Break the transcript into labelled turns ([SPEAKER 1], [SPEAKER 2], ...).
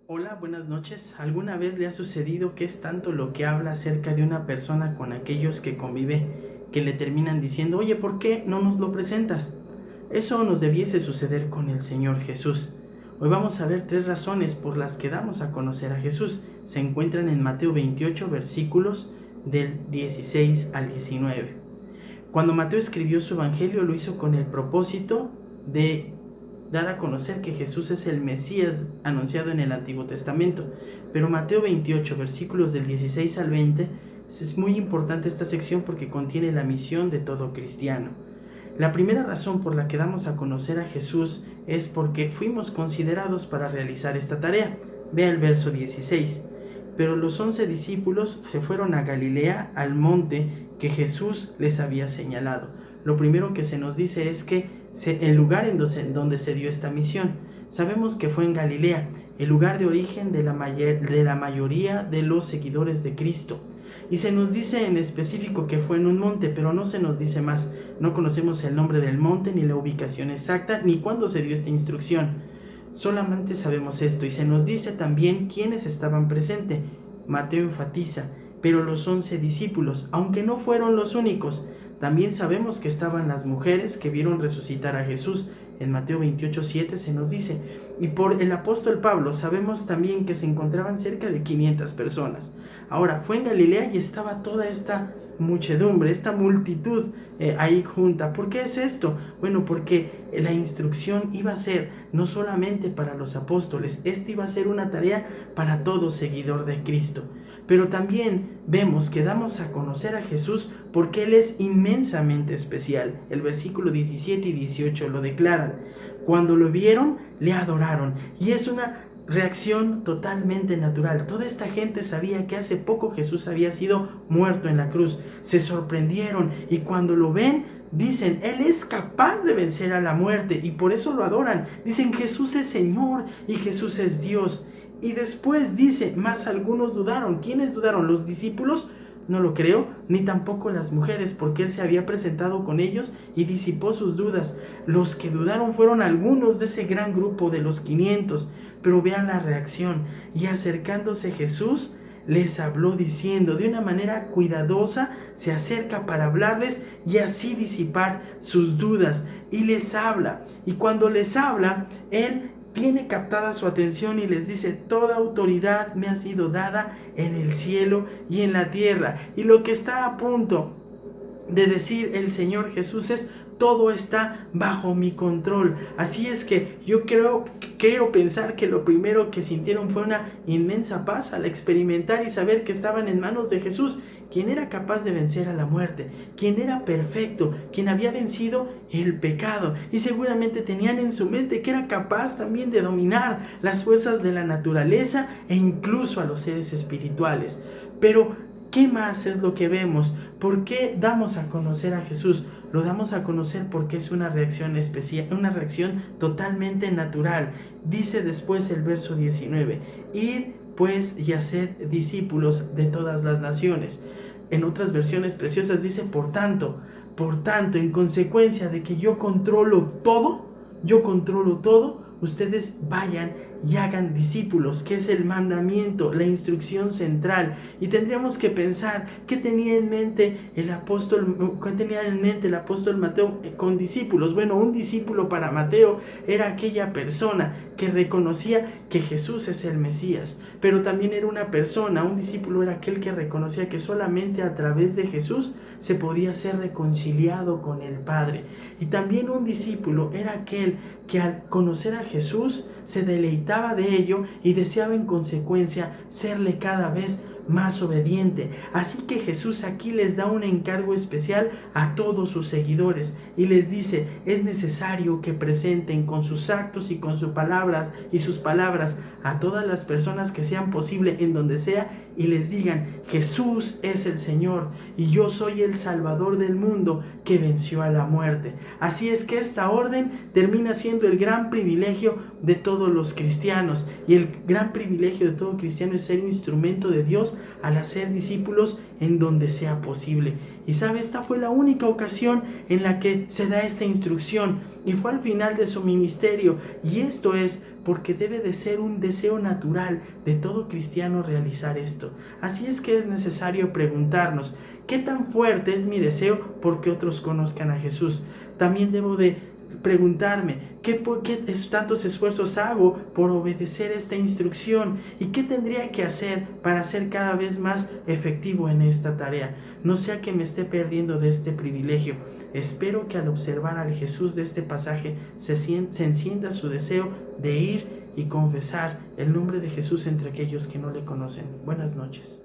[SPEAKER 1] Hola, buenas noches. ¿Alguna vez le ha sucedido que es tanto lo que habla acerca de una persona con aquellos que convive que le terminan diciendo, oye, ¿por qué no nos lo presentas? Eso nos debiese suceder con el Señor Jesús. Hoy vamos a ver 3 razones por las que damos a conocer a Jesús. Se encuentran en Mateo 28, versículos del 16 al 19. Cuando Mateo escribió su evangelio, lo hizo con el propósito de dar a conocer que Jesús es el Mesías anunciado en el Antiguo Testamento. Pero Mateo 28, versículos del 16 al 20, es muy importante esta sección porque contiene la misión de todo cristiano. La primera razón por la que damos a conocer a Jesús es porque fuimos considerados para realizar esta tarea. Vea el verso 16. Pero los 11 discípulos se fueron a Galilea, al monte que Jesús les había señalado. Lo primero que se nos dice es que el lugar en donde se dio esta misión. Sabemos que fue en Galilea, el lugar de origen de la mayoría de los seguidores de Cristo. Y se nos dice en específico que fue en un monte, pero no se nos dice más. No conocemos el nombre del monte, ni la ubicación exacta, ni cuándo se dio esta instrucción. Solamente sabemos esto, y se nos dice también quiénes estaban presentes. Mateo enfatiza, pero los 11 discípulos, aunque no fueron los únicos. También sabemos que estaban las mujeres que vieron resucitar a Jesús. En Mateo 28:7 se nos dice. Y por el apóstol Pablo sabemos también que se encontraban cerca de 500 personas. Ahora, fue en Galilea y estaba toda esta muchedumbre, esta multitud ahí junta. ¿Por qué es esto? Bueno, porque la instrucción iba a ser no solamente para los apóstoles, esta iba a ser una tarea para todo seguidor de Cristo. Pero también vemos que damos a conocer a Jesús porque Él es inmensamente especial. El versículo 17 y 18 lo declaran. Cuando lo vieron, le adoraron. Y es una reacción totalmente natural. Toda esta gente sabía que hace poco Jesús había sido muerto en la cruz. Se sorprendieron y cuando lo ven, dicen, Él es capaz de vencer a la muerte y por eso lo adoran. Dicen, Jesús es Señor y Jesús es Dios. Y después dice, más algunos dudaron. ¿Quiénes dudaron? ¿Los discípulos? No lo creo, ni tampoco las mujeres, porque Él se había presentado con ellos y disipó sus dudas. Los que dudaron fueron algunos de ese gran grupo de los 500. Pero vean la reacción. Y acercándose Jesús, les habló diciendo, de una manera cuidadosa, se acerca para hablarles y así disipar sus dudas. Y les habla. Y cuando les habla, Él tiene captada su atención y les dice, toda autoridad me ha sido dada en el cielo y en la tierra. Y lo que está a punto de decir el Señor Jesús es, todo está bajo mi control. Así es que yo quiero pensar que lo primero que sintieron fue una inmensa paz al experimentar y saber que estaban en manos de Jesús, quien era capaz de vencer a la muerte, quien era perfecto, quien había vencido el pecado, y seguramente tenían en su mente que era capaz también de dominar las fuerzas de la naturaleza e incluso a los seres espirituales. Pero ¿qué más es lo que vemos? ¿Por qué damos a conocer a Jesús? Lo damos a conocer porque es una reacción especial, una reacción totalmente natural. Dice después el verso 19, id pues y haced discípulos de todas las naciones. En otras versiones preciosas dice, por tanto, en consecuencia de que yo controlo todo, ustedes vayan y hagan discípulos, que es el mandamiento, la instrucción central. Y tendríamos que pensar qué tenía en mente el apóstol Mateo con discípulos. Bueno, un discípulo para Mateo era aquella persona que reconocía que Jesús es el Mesías, pero también era un discípulo era aquel que reconocía que solamente a través de Jesús se podía ser reconciliado con el Padre. Y también un discípulo era aquel que al conocer a Jesús se deleitaba de ello y deseaba en consecuencia serle cada vez más obediente. Así que Jesús aquí les da un encargo especial a todos sus seguidores y les dice, es necesario que presenten con sus actos y con sus palabras a todas las personas que sean posible en donde sea y les digan, Jesús es el Señor y yo soy el Salvador del mundo que venció a la muerte. Así es que esta orden termina siendo el gran privilegio de todos los cristianos, y el gran privilegio de todo cristiano es ser instrumento de Dios ayúdanos al hacer discípulos en donde sea posible. Y sabe, esta fue la única ocasión en la que se da esta instrucción y fue al final de su ministerio. Y esto es porque debe de ser un deseo natural de todo cristiano realizar esto. Así es que es necesario preguntarnos, ¿qué tan fuerte es mi deseo porque otros conozcan a Jesús? También debo de preguntarme, ¿qué tantos esfuerzos hago por obedecer esta instrucción? ¿Y qué tendría que hacer para ser cada vez más efectivo en esta tarea? No sea que me esté perdiendo de este privilegio. Espero que al observar al Jesús de este pasaje se encienda su deseo de ir y confesar el nombre de Jesús entre aquellos que no le conocen. Buenas noches.